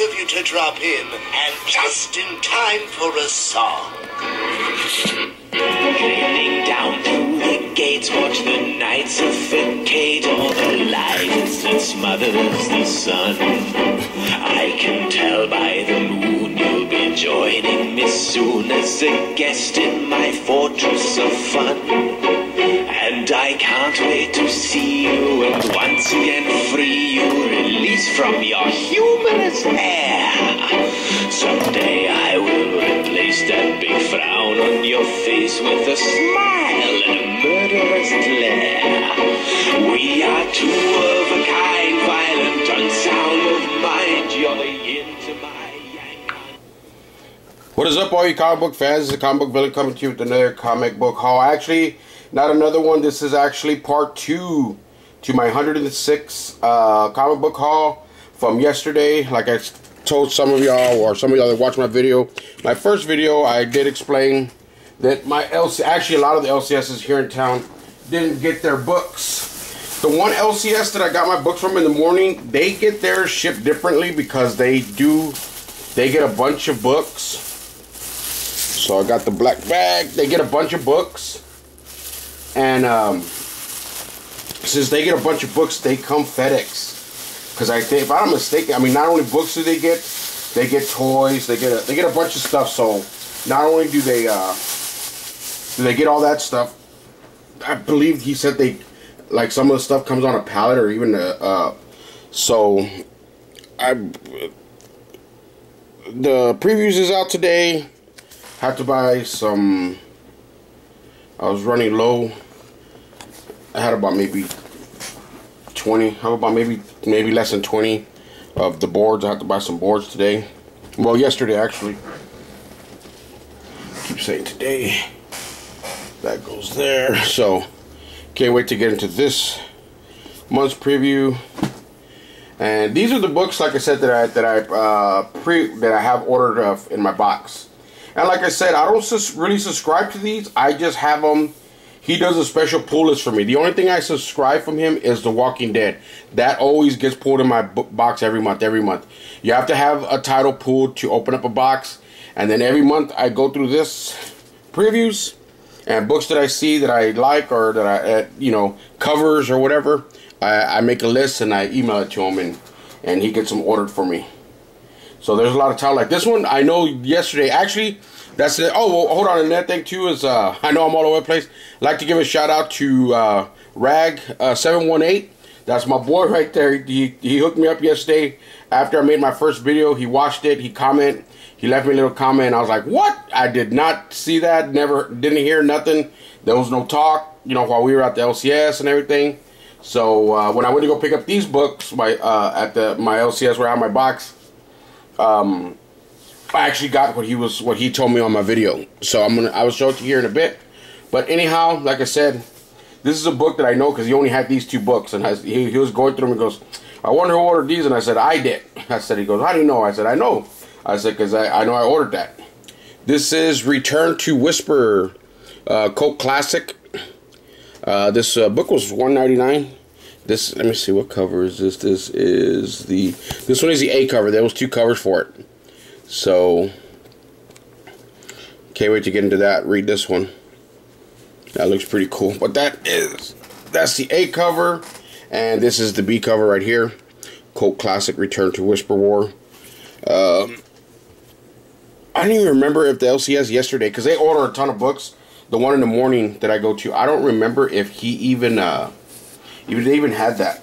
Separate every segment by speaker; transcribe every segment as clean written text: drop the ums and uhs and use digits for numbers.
Speaker 1: of you to drop in, and just in time for a song. Sailing down through the gates, watch the night suffocate all the lights that smothers the sun. I can tell by the moon you'll be joining me soon as a guest in my fortress of fun. And I can't wait to see you and once again free you, release from your humorous hair. Someday I will replace that big frown on your face with a smile and a murderous glare. We are two of a kind, violent, unsound of mind. You're the yin to my yang.
Speaker 2: What is up, all you comic book fans? This is the Comic Book Villain coming to you with another comic book haul. Actually, not another one. This is actually part 2 to my 106 comic book haul from yesterday. Like I told some of y'all, or some of y'all that watched my video, my first video, I did explain that my actually a lot of the LCSs here in town didn't get their books. The one LCS that I got my books from in the morning, they get theirs shipped differently because they get a bunch of books. So I got the black bag. They get a bunch of books, and since they get a bunch of books, they come FedEx. Because I think, if I'm not mistaken, I mean, not only books do they get toys, they get a bunch of stuff. So not only do they get all that stuff, I believe he said they, like, some of the stuff comes on a pallet, or even so the previews is out today. Had to buy some. I was running low. I had about maybe 20. How about maybe less than 20 of the boards. I had to buy some boards today. Well, yesterday actually. I keep saying today. That goes there. So can't wait to get into this month's preview. And these are the books, like I said, that I have ordered in my box. And like I said, I don't really subscribe to these. I just have them. He does a special pull list for me. The only thing I subscribe from him is The Walking Dead. That always gets pulled in my box every month. You have to have a title pulled to open up a box. And then every month I go through this previews and books that I see that I like, or that I, covers or whatever. I make a list and I email it to him, and he gets them ordered for me. So there's a lot of time. Like this one, I know yesterday, actually, that's it. Oh, well, hold on. And that thing too is, I know I'm all over the place. I'd like to give a shout out to Rag718. That's my boy right there. He hooked me up yesterday after I made my first video. He watched it. He commented. He left me a little comment. I was like, what? I did not see that. Didn't hear nothing. There was no talk, while we were at the LCS and everything. So when I went to go pick up these books, my LCS where I have my box, I actually got what he told me on my video. So I will show it to you here in a bit. But anyhow, like I said, this is a book that I know because he only had these 2 books, and he was going through them and goes, I wonder who ordered these, and I said, I did. I said, he goes, how do you know? I said, I know. I said, because I know I ordered that. This is Return to Whisper, cult classic. This book was $1.99. This, let me see, what cover is this? This one is the A cover. There was 2 covers for it. So can't wait to get into that. Read this one. That looks pretty cool. But that's the A cover, and this is the B cover right here. Cult classic, Return to Whisper War. I don't even remember if the LCS yesterday, because they order a ton of books. The one in the morning that I go to, I don't remember if he even they even had that.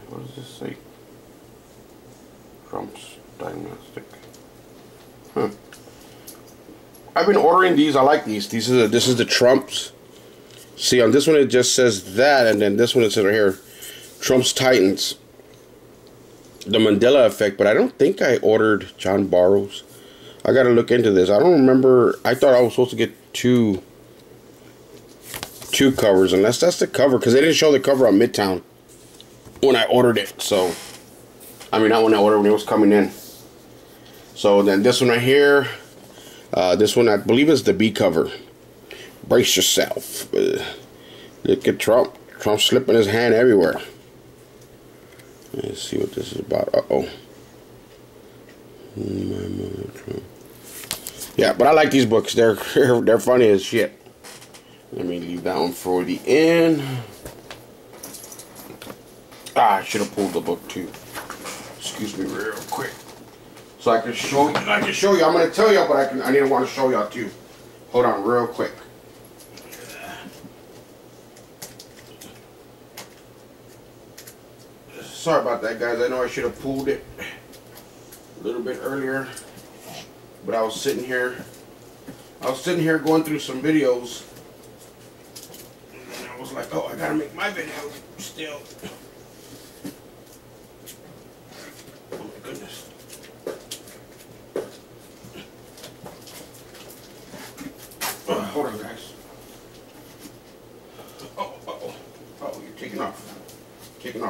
Speaker 2: What does this say? Trump's diagnostic. Huh. I've been ordering these. I like these. This is the Trumps. See, on this one it just says that, and then this one it says right here, Trump's Titans. The Mandela Effect, but I don't think I ordered John Barrows. I gotta look into this. I don't remember. I thought I was supposed to get two covers, unless that's the cover, because they didn't show the cover on Midtown when I ordered it. So, I mean, not when I ordered, when it was coming in. So then this one right here, this one I believe is the B cover. Brace yourself. Look at Trump. Trump's slipping his hand everywhere. Let's see what this is about. Uh-oh. Yeah, but I like these books. They're funny as shit. Let me leave that one for the end. I should have pulled the book too. Excuse me, real quick, so I can show you. I'm gonna tell y'all, but I need to want to show y'all too. Hold on, real quick. Sorry about that, guys. I know I should have pulled it a little bit earlier, but I was sitting here going through some videos, and I was like, oh, I gotta make my video still. Oh my goodness. Hold on, guys. Oh, you're taking off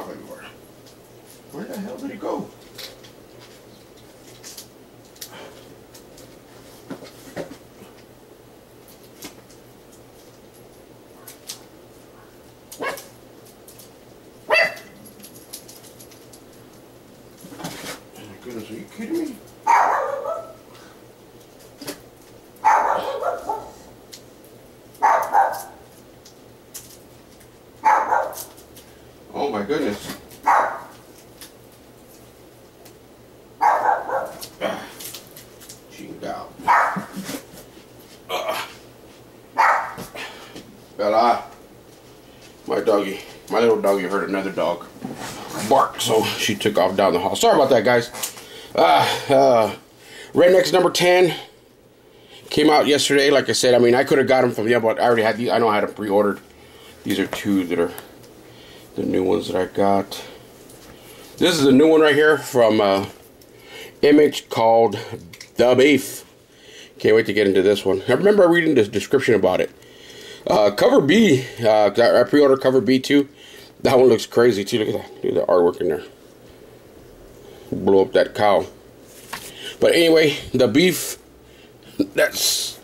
Speaker 2: everywhere. Where the hell did it go? Goodness, are you kidding me? Oh my goodness. Bella, my little doggy heard another dog bark, so she took off down the hall. Sorry about that, guys. Rednecks number 10 came out yesterday. Like I said, I mean, I could have got them from the but I already had these. I know I had them pre-ordered. These are two that are the new ones that I got. This is a new one right here from Image called The Beef. Can't wait to get into this one. I remember reading the description about it. Cover B, I pre-ordered cover B too. That one looks crazy too. Look at that. Look at the artwork in there. Blow up that cow. But anyway, The Beef. That's.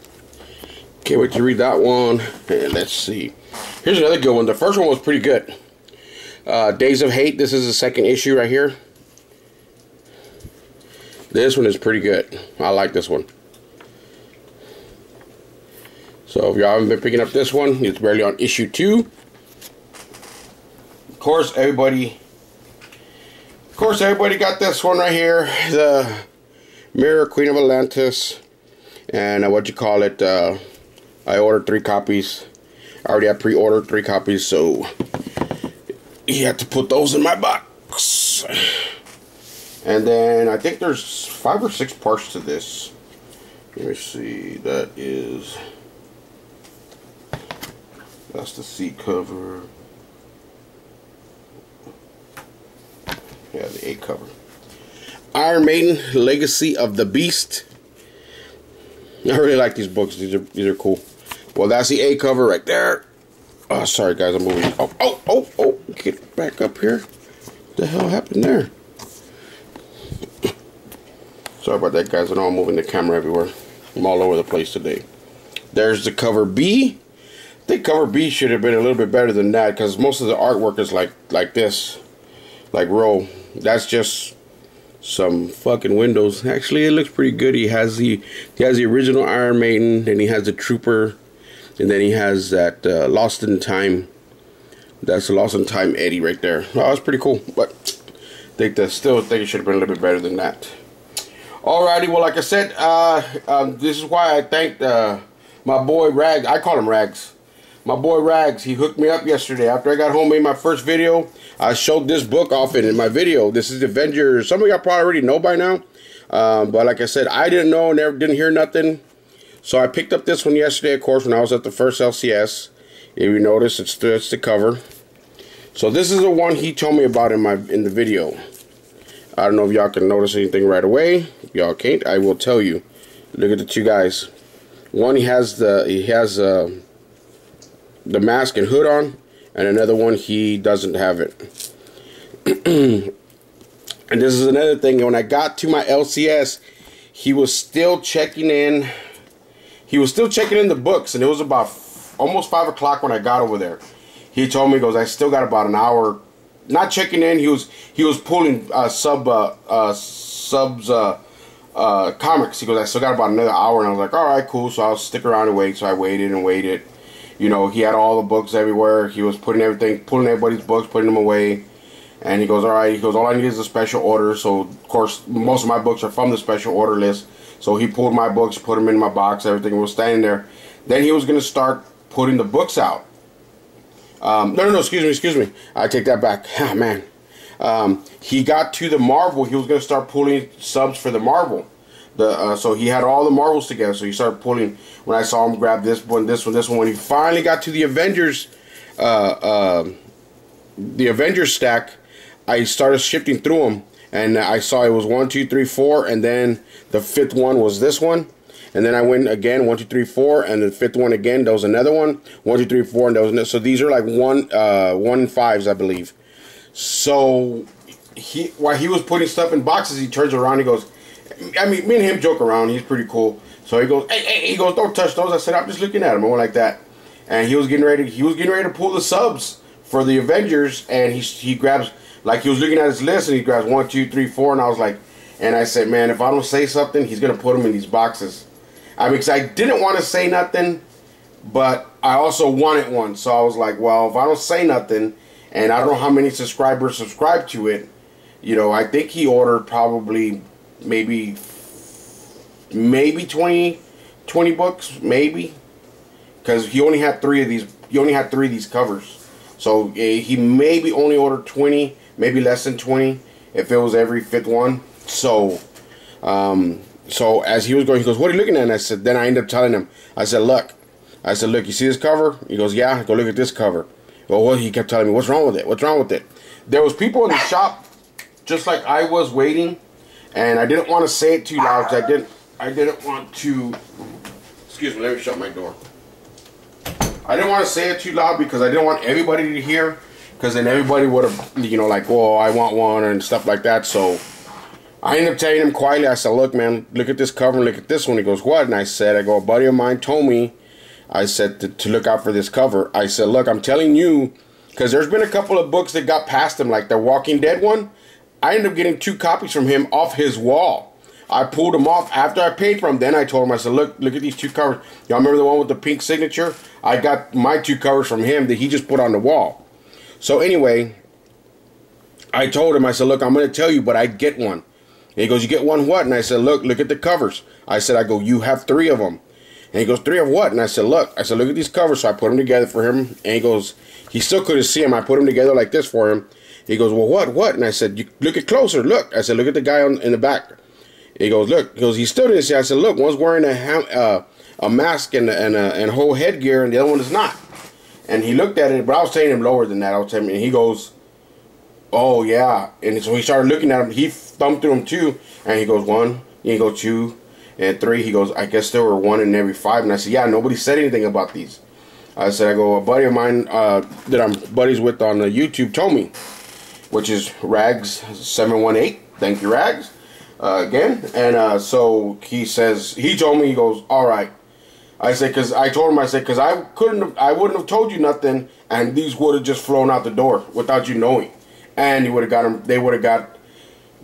Speaker 2: Can't wait to read that one. And let's see. Here's another good one. The first one was pretty good. Days of Hate. This is the second issue right here. This one is pretty good. I like this one. So if y'all haven't been picking up this one, it's barely on issue 2. Of course, everybody got this one right here, the Mirror Queen of Atlantis, and what you call it. I ordered 3 copies. I already had pre-ordered 3 copies, so you have to put those in my box. And then I think there's 5 or 6 parts to this. Let me see. That's the seat cover. Yeah, the A cover. Iron Maiden, Legacy of the Beast. I really like these books. These are cool. Well, that's the A cover right there. Oh, sorry guys, I'm moving. Oh! Get back up here. What the hell happened there? Sorry about that, guys. I know I'm moving the camera everywhere. I'm all over the place today. There's the cover B. I think cover B should have been a little bit better than that, because most of the artwork is like this, like row. That's just some fucking windows. Actually, it looks pretty good. He has the original Iron Maiden, then he has the Trooper, and then he has that Lost in Time. That's the Lost in Time Eddie right there. Oh, that's pretty cool. But I still think it should have been a little bit better than that. Alrighty, well, like I said, this is why I thanked my boy Rags. I call him Rags. My boy Rags, he hooked me up yesterday. After I got home, made my first video, I showed this book off in my video. This is Avengers. Some of y'all probably already know by now. But like I said, I didn't know, didn't hear nothing. So I picked up this one yesterday, of course, when I was at the first LCS. If you notice, it's the cover. So this is the one he told me about in the video. I don't know if y'all can notice anything right away. If y'all can't, I will tell you. Look at the two guys. One, he has the mask and hood on, and another one he doesn't have it. And this is another thing. When I got to my LCS, he was still checking in. He was still checking in the books, and it was about almost 5 o'clock when I got over there. he told me, he goes, I still got about an hour. Not checking in. He was pulling subs comics. He goes, I still got about another hour, and I was like, all right, cool. So I'll stick around and wait. So I waited and waited. You know, he had all the books everywhere. He was putting everything, pulling everybody's books, putting them away. And he goes, all right. He goes, all I need is a special order. So of course, most of my books are from the special order list. So he pulled my books, put them in my box. Everything was standing there. Then he was gonna start putting the books out. No, excuse me. I take that back. Oh, man. He got to the Marvel. He was going to start pulling subs for the Marvel. So he had all the Marvels together. So he started pulling. When I saw him grab this one, this one, this one. When he finally got to the Avengers stack, I started shifting through them. And I saw it was 1, 2, 3, 4. And then the 5th one was this one. And then I went again, 1, 2, 3, 4, and the 5th one again. There was another one, 1, 2, 3, 4, and there was another. So these are like 1 and 5s, I believe. So while he was putting stuff in boxes, he turns around. He goes, I mean, me and him joke around. He's pretty cool. So he goes, hey, he goes, don't touch those. I said, I'm just looking at him. I went like that, and he was getting ready. He was getting ready to pull the subs for the Avengers, and he grabs, like, he was looking at his list, and he grabs 1, 2, 3, 4, and I was like, and I said, man, if I don't say something, he's gonna put them in these boxes. I mean, because I didn't want to say nothing, but I also wanted one. So I was like, well, if I don't say nothing, and I don't know how many subscribers subscribe to it, you know, I think he ordered probably maybe 20 books, maybe. Because he only had 3 of these. He only had 3 of these covers. So he maybe only ordered 20, maybe less than 20, if it was every 5th one. So, so as he was going, he goes, what are you looking at? And I said, then I ended up telling him, I said, look, you see this cover? He goes, yeah. I go, look at this cover. Well, he kept telling me, what's wrong with it? What's wrong with it? There was people in the shop, just like I was waiting, and I didn't want to say it too loud, because I didn't want to, excuse me, let me shut my door. I didn't want to say it too loud, because I didn't want everybody to hear, because then everybody would have, you know, like, oh, I want one, and stuff like that. So I ended up telling him quietly, I said, look, man, look at this cover and look at this one. He goes, what? And I said, a buddy of mine told me, I said, to look out for this cover. I said, look, I'm telling you, because there's been a couple of books that got past him, like the Walking Dead one. I ended up getting 2 copies from him off his wall. I pulled them off after I paid for them. Then I told him, I said, look at these 2 covers. Y'all remember the one with the pink signature? I got my 2 covers from him that he just put on the wall. So anyway, I told him, I said, look, I'm going to tell you, but I get one. And he goes, you get one what? And I said, look at the covers. I said, you have 3 of them. And he goes, 3 of what? And I said, look at these covers. So I put them together for him. And he goes, he still couldn't see them. I put them together like this for him. He goes, well, what? And I said, you look at closer. Look. I said, look at the guy in the back. He goes, look. He goes, he still didn't see. I said, look, one's wearing a mask and a whole headgear, and the other one is not. And he looked at it, but I was telling him lower than that. I was telling him, and he goes, oh, yeah. And so he started looking at him. He thumbed through them too. And he goes, 1. And he goes, 2 and 3. He goes, I guess there were 1 in every 5. And I said, yeah, nobody said anything about these. I said, a buddy of mine that I'm buddies with on YouTube told me, which is Rags718. Thank you, Rags. Again. And so he says, he told me, he goes, all right. I said, because I told him, I said, because I wouldn't have told you nothing, and these would have just flown out the door without you knowing. And he would have got them, they would have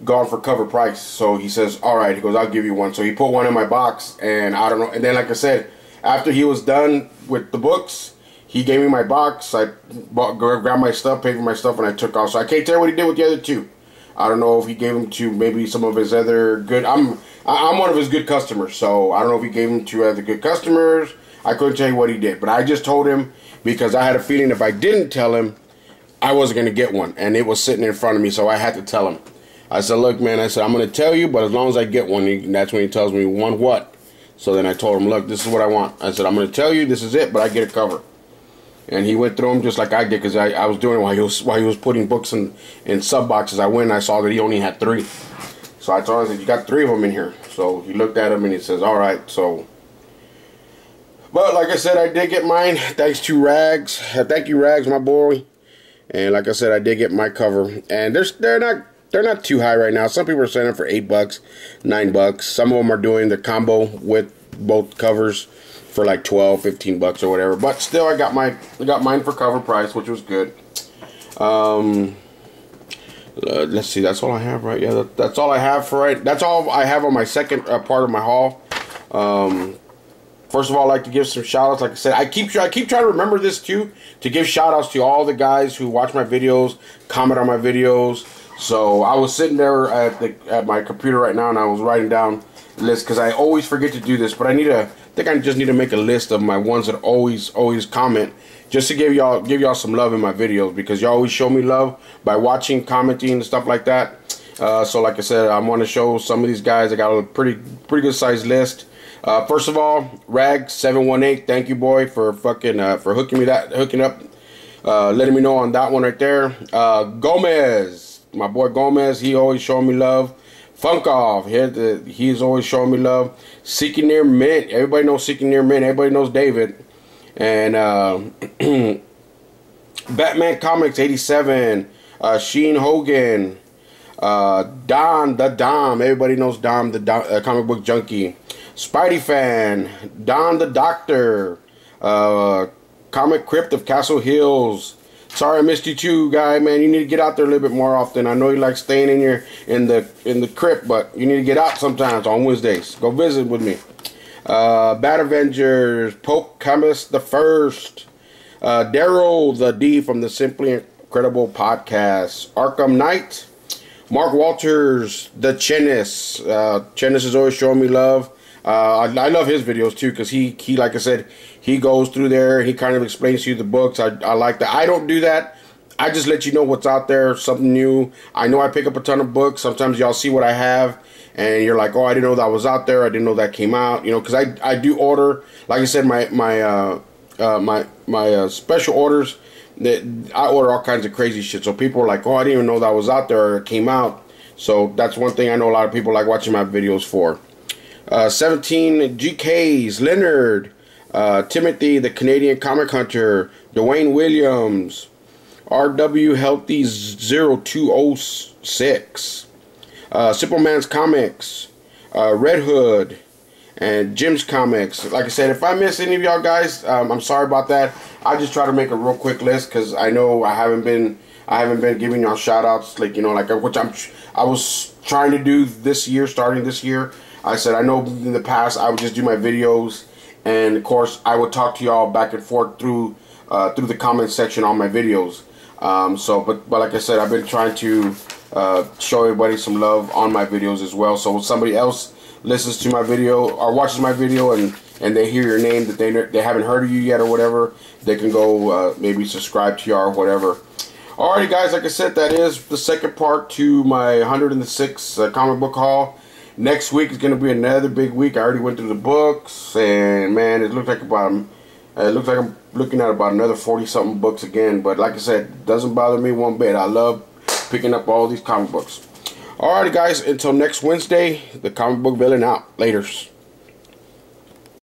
Speaker 2: gone for cover price. So he says, all right. He goes, I'll give you one. So he put one in my box, and I don't know. And then, like I said, after he was done with the books, he gave me my box. I grabbed my stuff, paid for my stuff, and I took off. So I can't tell what he did with the other 2. I don't know if he gave them to maybe some of his other good. I'm one of his good customers, so I don't know if he gave them to other good customers. I couldn't tell you what he did, but I just told him because I had a feeling if I didn't tell him, I wasn't going to get one, and it was sitting in front of me, so I had to tell him. I said, look, man, I said, I'm going to tell you, but as long as I get one, and that's when he tells me, one what? So then I told him, look, this is what I want. I said, I'm going to tell you, this is it, but I get a cover. And he went through them just like I did, because I was doing it while he was putting books in sub boxes. I went and I saw that he only had 3. So I told him, I said, you got 3 of them in here. So he looked at them and he says, all right. So, but like I said, I did get mine. Thanks to Rags. Thank you, Rags, my boy. And like I said, I did get my cover. And they're not too high right now. Some people are selling them for $8, $9. Some of them are doing the combo with both covers. for like 12, 15 bucks or whatever. But still, I got mine for cover price, which was good. Let's see. That's all I have, right? Yeah, that's all I have for right. That's all I have on my second part of my haul. First of all, I'd like to give some shout outs. Like I said, I keep trying to remember this too, to give shout outs to all the guys who watch my videos, comment on my videos. So I was sitting there at my computer right now, and I was writing down the list because I always forget to do this. But I think I just need to make a list of my ones that always comment, just to give y'all some love in my videos, because y'all always show me love by watching, commenting, and stuff like that. So like I said, I want to show some of these guys. I got a pretty good sized list. First of all, Rag718, thank you, boy, for fucking for hooking up, letting me know on that one right there. Gomez, my boy Gomez, he always showing me love. Funkoff, he's always showing me love. Seeking Near Mint, everybody knows Seeking Near Mint. Everybody knows David. And Batman Comics 87, Sheen Hogan, Dom the Dom, everybody knows Dom the comic book junkie. Spidey Fan, Don the Doctor, Comic Crypt of Castle Hills. Sorry I missed you too, guy, man. You need to get out there a little bit more often. I know you like staying in the crypt, but you need to get out sometimes on Wednesdays. Go visit with me. Bad Avengers, Pope Chemist the First, Daryl the D from the Simply Incredible podcast, Arkham Knight, Mark Walters, the Chennis. Chennis is always showing me love. I love his videos too, because he like I said, he goes through there, he kind of explains to you the books. I like that. I don't do that. I just let you know what's out there, something new. I know I pick up a ton of books. Sometimes y'all see what I have, and you're like, oh, I didn't know that was out there. I didn't know that came out. You know, because I do order. Like I said, my special orders, that I order all kinds of crazy shit. So people are like, oh, I didn't even know that was out there or it came out. So that's one thing I know a lot of people like watching my videos for. 17 GKs, Leonard, Timothy, the Canadian Comic Hunter, Dwayne Williams, RW Healthy 0206, Simple Man's Comics, Red Hood, and Jim's Comics. Like I said, if I miss any of y'all guys, I'm sorry about that. I just try to make a real quick list, because I know I haven't been giving y'all shout outs, like, you know, like, which I was trying to do this year, starting this year. I said, I know in the past I would just do my videos, and of course I would talk to y'all back and forth through the comment section on my videos. But like I said, I've been trying to show everybody some love on my videos as well. So when somebody else listens to my video or watches my video and they hear your name that they haven't heard of you yet or whatever, they can go maybe subscribe to y'all or whatever. Alrighty, guys, like I said, that is the second part to my 106 comic book haul. Next week is going to be another big week. I already went through the books, and man, it looks like I'm looking at about another 40-something books again. But like I said, it doesn't bother me one bit. I love picking up all these comic books. Alrighty, guys, until next Wednesday, the comic book villain out. Laters.